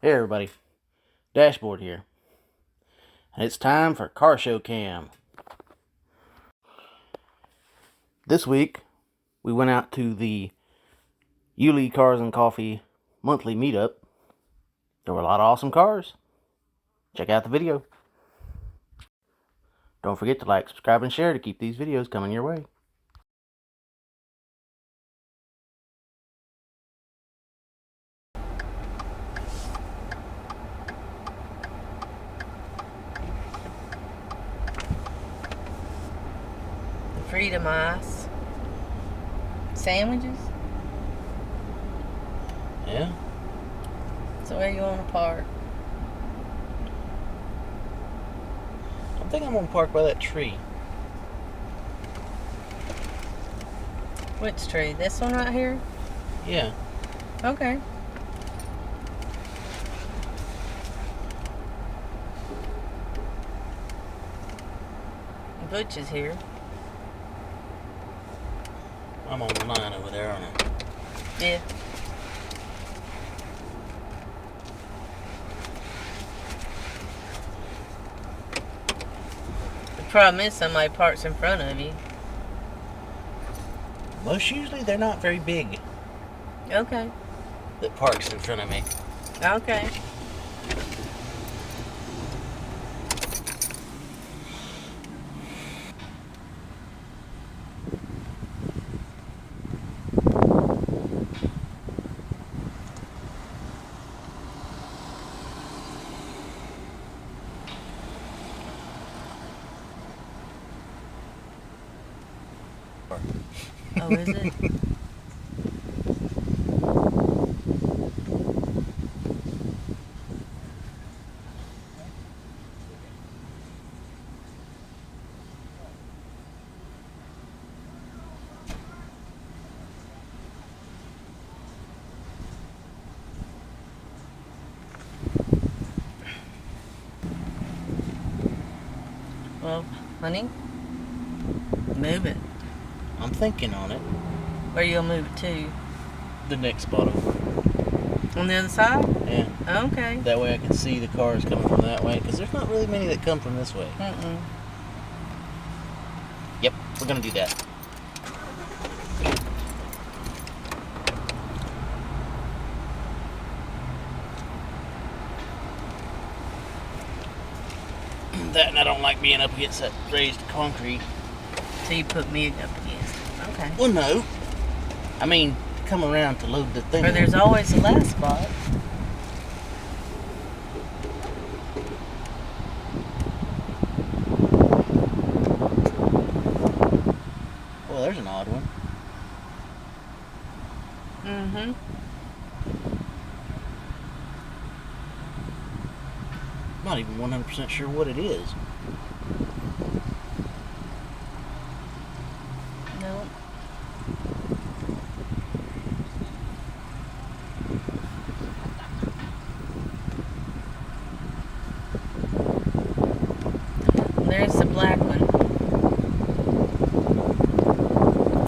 Hey everybody, Dashboard here, and it's time for Car Show Cam. This week, we went out to the Yulee Cars and Coffee monthly meetup. There were a lot of awesome cars. Check out the video. Don't forget to like, subscribe, and share to keep these videos coming your way. Freedom ice. Sandwiches? Yeah? So where you want to park? I think I'm gonna park by that tree. Which tree? This one right here? Yeah. Okay. Butch is here. I'm on the line over there, aren't I? Yeah. The problem is somebody parks in front of you. Most usually they're not very big Okay. that parks in front of me. Okay. Oh, is it? Well, honey, move it. I'm thinking on it. Where you gonna move it to? The next spot over. On the other side? Yeah. Okay. That way I can see the cars coming from that way, because there's not really many that come from this way. Mm-mm. Yep, we're gonna do that. That, and I don't like being up against that raised concrete. So you put me up against it. Okay. Well, no. I mean, come around to load the thing. Or there's always the last spot. Well, there's an odd one. Mm-hmm. Not even 100% sure what it is. No. There's the black one.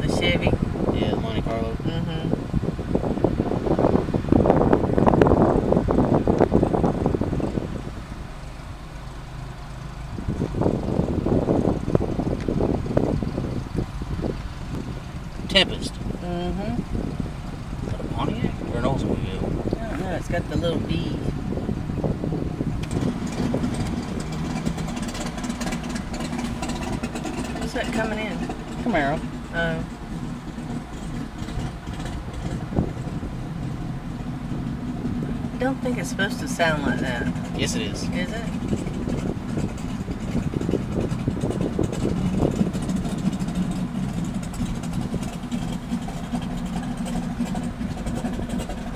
The Chevy. Yeah, Monte Carlo. Mm-hmm. Tempest. Mm-hmm. Is that a Pontiac or an Oldsmobile? I don't know. It's got the little B. What's that coming in? Camaro. Oh. I don't think it's supposed to sound like that. Yes, it is. Is it?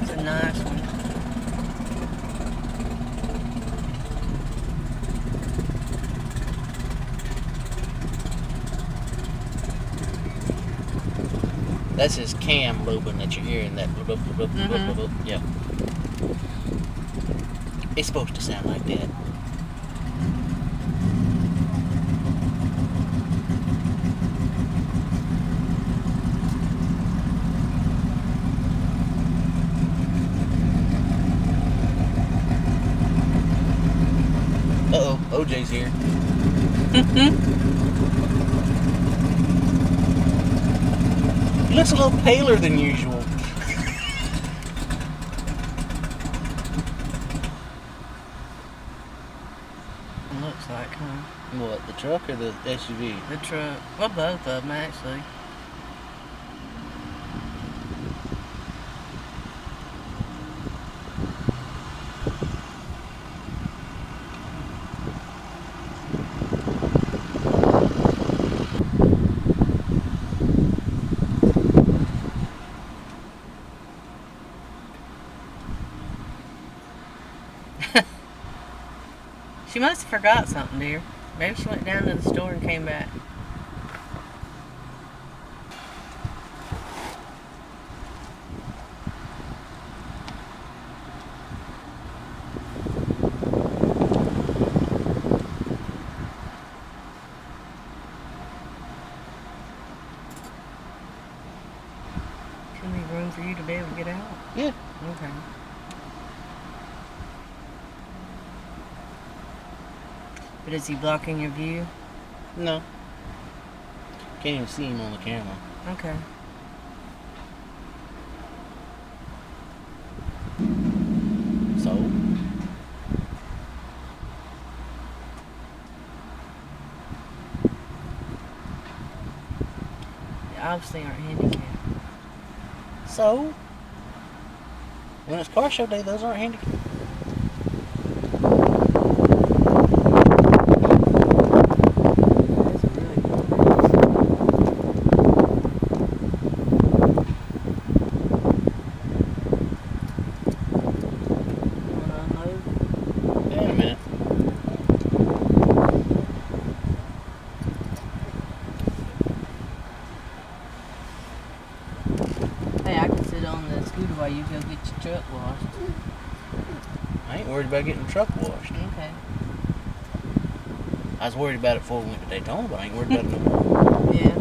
It's a nice one. That's his cam lobing that you're hearing. That. Yeah. It's supposed to sound like that. RJ's here. He looks a little paler than usual. Looks like, huh? What, the truck or the SUV? The truck. Well, both of them, actually. She must have forgot something, dear. Maybe she went down to the store and came back. Can leave room for you to be able to get out? Yeah. Okay. But is he blocking your view? No. Can't even see him on the camera. Okay. So? They obviously aren't handicapped. So? When it's car show day, those aren't handicapped. That's a really cool place. Wanna unload? Yeah, in a minute. Hey, I can sit on the scooter while you go get your truck washed. I ain't worried about getting the truck washed. Okay. I was worried about it before we went to Daytona, but I ain't worried about it no more. Yeah.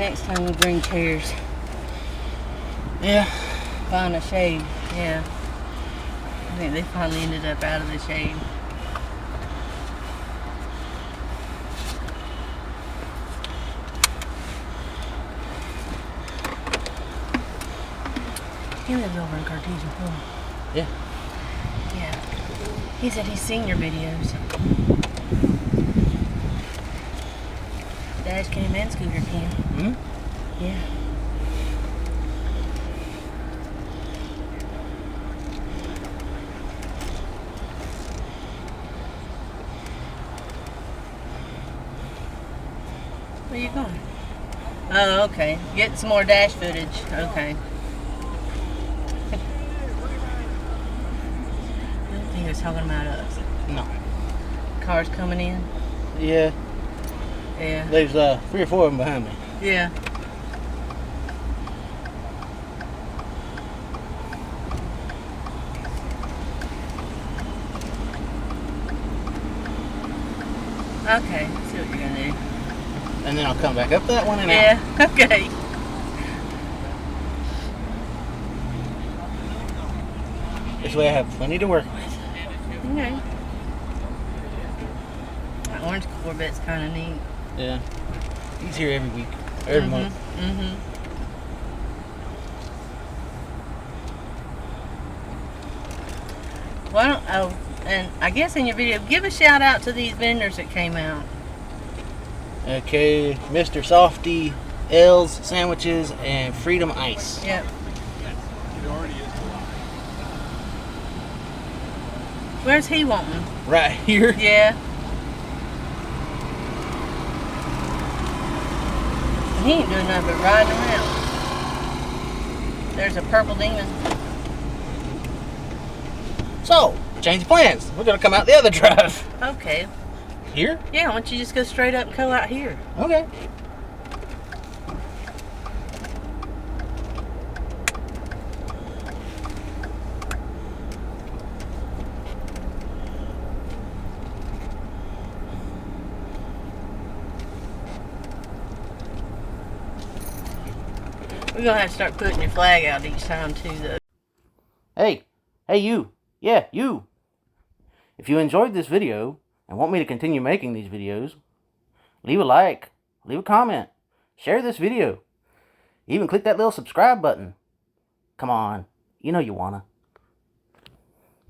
next time we bring chairs. Yeah. Find a shade. Yeah. I think they finally ended up out of the shade. He lives over in Cartesian Pool. Yeah. Yeah. He said he's seen your videos. Dash cam and scooter cam. Hmm? Yeah. Where you going? Oh, okay. Get some more dash footage. Okay. I don't think he was talking about us. No. Cars coming in. Yeah. Yeah. There's 3 or 4 of them behind me. Yeah. Okay. See what you're gonna do. And then I'll come back up that one and out. Yeah. Okay. This way I have plenty to work with. Okay. That orange Corvette's kind of neat. Yeah. He's here every week. Every month. Mm-hmm. Well, oh, and I guess in your video, give a shout out to these vendors that came out. Okay, Mr. Softy, L's Sandwiches, and Freedom Ice. Yep. Where's he wanting? Right here. Yeah. He ain't doing nothing but riding around. There's a purple demon. So, change of plans. We're gonna come out the other drive. Okay. Here? Yeah, why don't you just go straight up and go out here? Okay. We're gonna have to start putting your flag out each time too, though. Hey, you. Yeah, you. If you enjoyed this video and want me to continue making these videos, leave a like, leave a comment, share this video, even click that little subscribe button. Come on, you know you wanna.